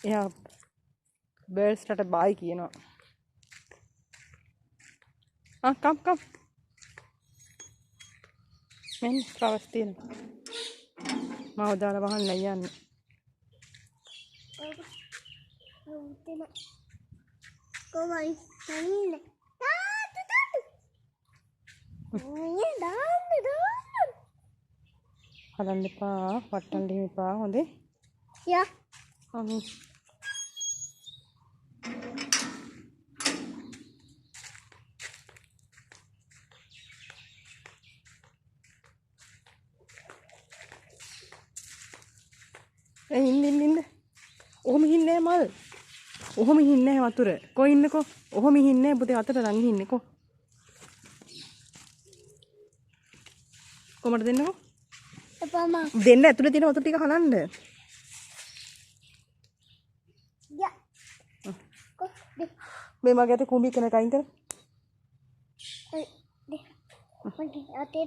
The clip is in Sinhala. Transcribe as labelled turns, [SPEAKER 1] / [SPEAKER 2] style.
[SPEAKER 1] එයා බර්ඩ්ස්ට බයි කියනවා. කම් මෙන්න ෆ්ලවර්ස් තියෙනවා. මාව දාලා වහන්න යන්නේ.
[SPEAKER 2] කොමයි තනින්නේ. දාන්න.
[SPEAKER 1] හදන්න එපා. වට්ටන්න දෙන්න එපා. හොඳේ.
[SPEAKER 2] යා.
[SPEAKER 1] ඉන්න. ඔහොම ඉන්නේ මල්. ඔහොම ඉන්නේ වතුර. කො ඉන්නකෝ. ඔහොම ඉන්නේ පුතේ අතට ලං ඉන්නකෝ. කොමඩ දෙන්නකෝ.
[SPEAKER 2] එපාම.
[SPEAKER 1] දෙන්න ඇතුලේ තියෙන වතුර ටික හලන්න.
[SPEAKER 2] යා.
[SPEAKER 1] මේ මගේ අතේ කුඹි කෙන කයින් කර.
[SPEAKER 2] මගේ අතේ